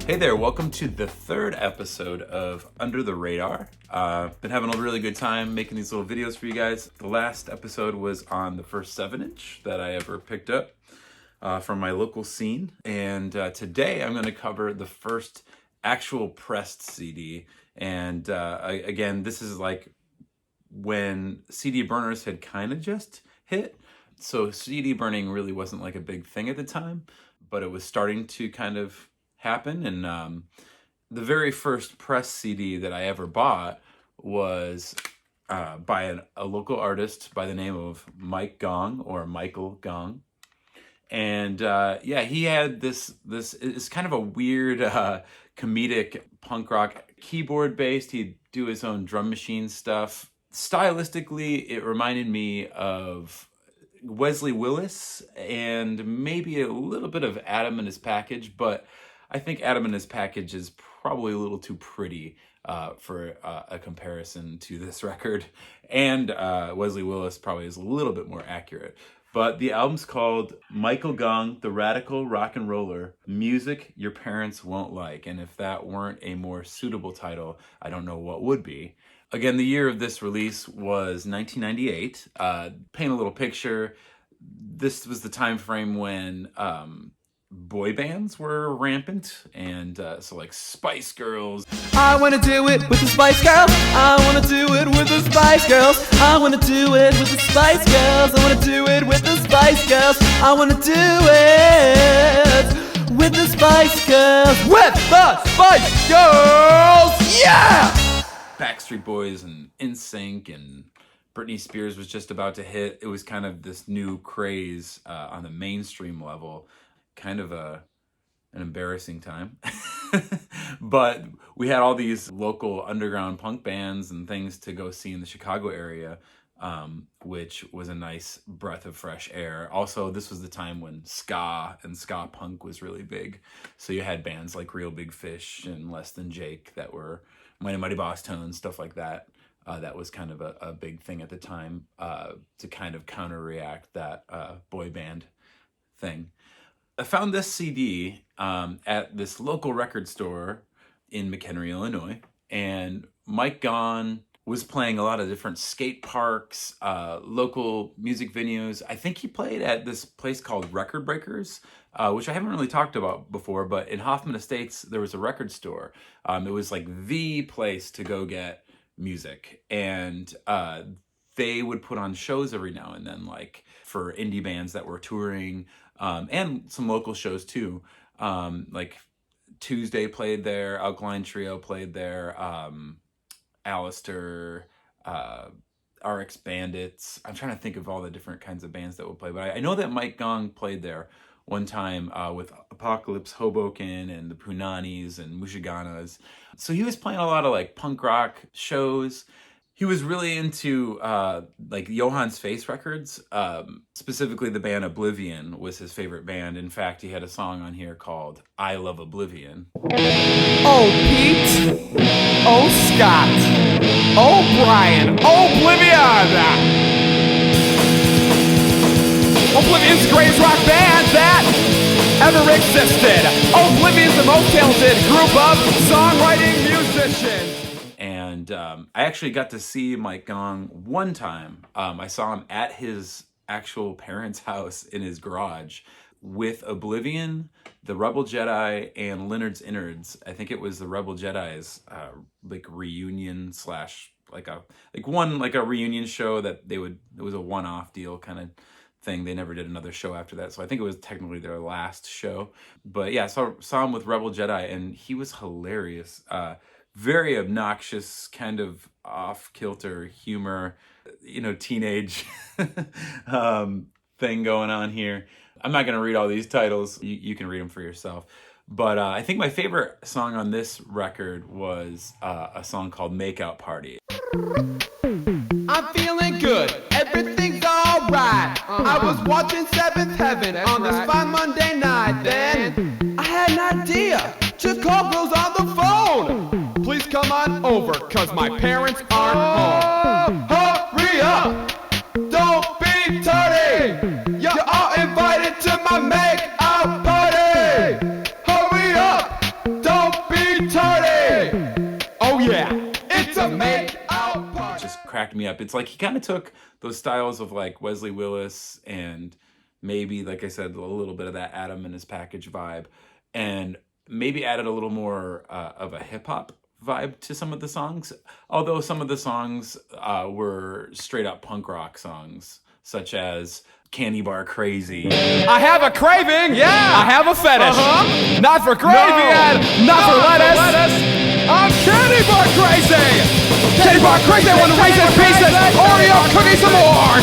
Hey there, welcome to the third episode of Under the Radar. Been having a really good time making these little videos for you guys. The last episode was on the first 7-inch that I ever picked up from my local scene. And today I'm going to cover the first actual pressed CD. And again, this is like when CD burners had kind of just hit. So CD burning really wasn't like a big thing at the time, but it was starting to kind of happen. And the very first press CD that I ever bought was by a local artist by the name of Gaughan or Michael Gaughan. And he had this is kind of a weird comedic punk rock keyboard based. He'd do his own drum machine stuff. Stylistically, it reminded me of Wesley Willis and maybe a little bit of Adam and His Package, but I think Adam and His Package is probably a little too pretty for a comparison to this record. And Wesley Willis probably is a little bit more accurate. But the album's called Michael Gaughan, The Radical Rock and Roller, Music Your Parents Won't Like. And if that weren't a more suitable title, I don't know what would be. Again, the year of this release was 1998. Paint a little picture. This was the time frame when boy bands were rampant, and so like Spice Girls. I wanna do it with the Spice Girls. I wanna do it with the Spice Girls. I wanna do it with the Spice Girls. I wanna do it with the Spice Girls. I wanna do it with the Spice Girls. With the Spice Girls, yeah! Backstreet Boys and NSYNC and Britney Spears was just about to hit. It was kind of this new craze on the mainstream level. Kind of an embarrassing time. But we had all these local underground punk bands and things to go see in the Chicago area, which was a nice breath of fresh air. Also, this was the time when ska and ska punk was really big. So you had bands like Real Big Fish and Less Than Jake that were Mighty Mighty Boss Tones, stuff like that. That was kind of a big thing at the time to kind of counter-react that boy band thing. I found this CD at this local record store in McHenry, Illinois, and Mike Gaughan was playing a lot of different skate parks, local music venues. I think he played at this place called Record Breakers, which I haven't really talked about before, but in Hoffman Estates, there was a record store. It was like the place to go get music, and they would put on shows every now and then, like for indie bands that were touring, and some local shows too. Like Tuesday played there, Alkaline Trio played there, Alistair, RX Bandits. I'm trying to think of all the different kinds of bands that would play, but I know that Mike Gaughan played there one time with Apocalypse Hoboken and the Punanis and Mushiganas. So he was playing a lot of like punk rock shows. He was really into like Johan's Face records. Specifically, the band Oblivion was his favorite band. In fact, he had a song on here called I Love Oblivion. Oh, Pete. Oh, Scott. Oh, Brian. Oblivion. Oblivion's the greatest rock band that ever existed. Oblivion's the most talented group of songwriting musicians. And I actually got to see Mike Gaughan one time. I saw him at his actual parents' house in his garage with Oblivion, the Rebel Jedi, and Leonard's Innards. I think it was the Rebel Jedi's like reunion slash like a reunion show that it was a one-off deal kind of thing. They never did another show after that, so I think it was technically their last show. But yeah, saw him with Rebel Jedi, and he was hilarious. Very obnoxious, kind of off-kilter humor, teenage thing going on here. I'm not going to read all these titles. You can read them for yourself. But I think my favorite song on this record was a song called Makeout Party. I'm feeling good. Everything's alright. I was watching Seventh Heaven on this fine Monday night. Then I had an idea to call girls on the phone. Please come on over, cause my parents aren't home. Hurry up! Don't be tardy! You're all invited to my make-out party! Hurry up! Don't cracked me up. It's like he kind of took those styles of like Wesley Willis and maybe, like I said, a little bit of that Adam and his package vibe, and maybe added a little more of a hip hop vibe to some of the songs. Although some of the songs were straight up punk rock songs, such as Candy Bar Crazy. I have a craving, yeah. I have a fetish, not for gravy and not for lettuce. I'm candy bar crazy. Candy bar crazy. I want Reese's Pieces, Oreo cookies, s'mores,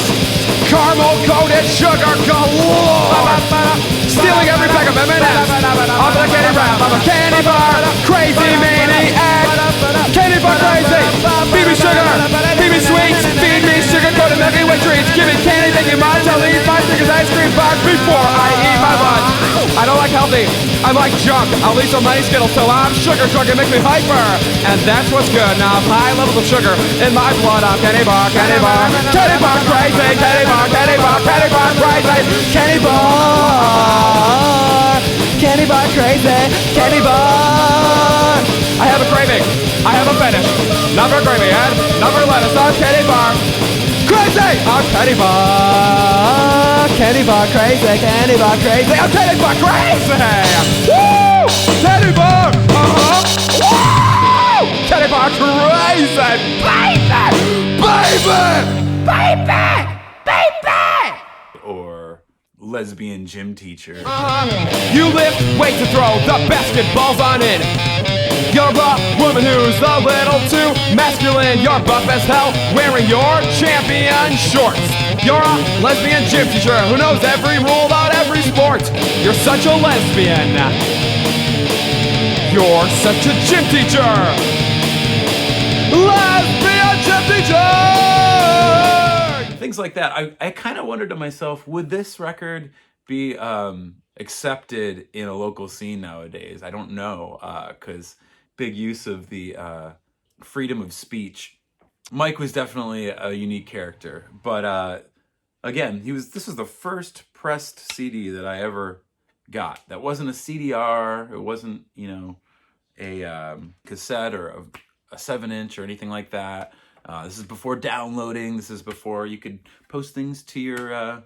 caramel coated sugar galore. Stealing every pack of M&M's off the candy wrap. I'm a candy bar crazy maniac. Candy bar crazy. Feed me sugar, feed me sweets, feed me sugar coated Milky Way treats. Give me candy, make me mine. I'll eat 5 Snickers ice cream bars before I eat my lunch. I don't like healthy, I like junk. I'll eat so many Skittles till I'm sugar drunk. It makes me hyper, and that's what's good. Now high levels of sugar in my blood. I'm candy bar, candy bar, candy bar crazy, candy bar, candy bar, candy bar crazy, candy bar, candy bar crazy, candy bar. I have a craving, I have a fetish, not for gravy and not for lettuce. I'm candy bar crazy, I'm candy bar crazy, candy bar crazy, I'm candy bar crazy. Woo! Candy bar, Woo! Candy bar crazy, baby. Or lesbian gym teacher. You lift weights to throw the basketballs on in. You're a woman who's a little too masculine. You're buff as hell, wearing your champion shorts. You're a lesbian gym teacher who knows every rule about every sport. You're such a lesbian. You're such a gym teacher. Lesbian gym teacher. Things like that. I kind of wondered to myself, would this record be accepted in a local scene nowadays? I don't know, because big use of the freedom of speech. Mike was definitely a unique character, but again, this was the first pressed CD that I ever got. That wasn't a CDR. It wasn't, a cassette or a 7-inch or anything like that. This is before downloading. This is before you could post things to your,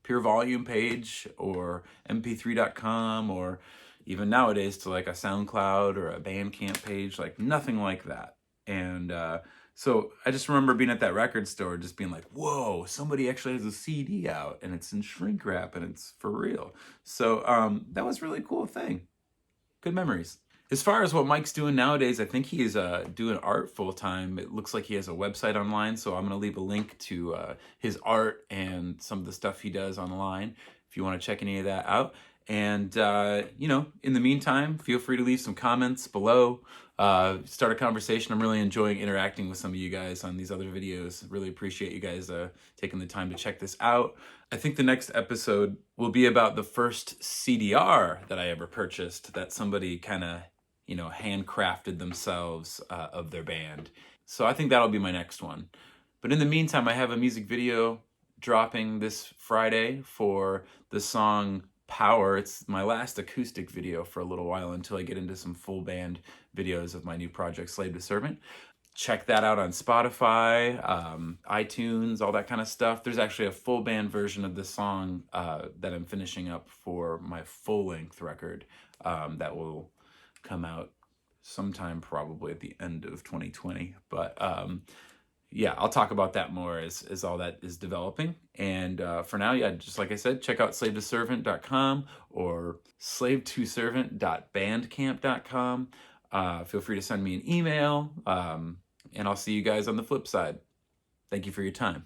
Pure Volume page or mp3.com, or even nowadays to like a SoundCloud or a Bandcamp page, like nothing like that. And so I just remember being at that record store, just being like, whoa, somebody actually has a CD out and it's in shrink wrap and it's for real. So that was a really cool thing. Good memories. As far as what Mike's doing nowadays, I think he is doing art full time. It looks like he has a website online, so I'm going to leave a link to his art and some of the stuff he does online if you want to check any of that out. And, in the meantime, feel free to leave some comments below, start a conversation. I'm really enjoying interacting with some of you guys on these other videos. Really appreciate you guys taking the time to check this out. I think the next episode will be about the first CDR that I ever purchased that somebody kind of, handcrafted themselves of their band. So I think that'll be my next one. But in the meantime, I have a music video dropping this Friday for the song Power. It's my last acoustic video for a little while until I get into some full band videos of my new project, Slave to Servant. Check that out on Spotify, iTunes, all that kind of stuff. There's actually a full band version of the song that I'm finishing up for my full-length record that will come out sometime probably at the end of 2020. But I'll talk about that more as all that is developing. And for now, just like I said, check out slavetoservant.com or slavetoservant.bandcamp.com. Feel free to send me an email, and I'll see you guys on the flip side. Thank you for your time.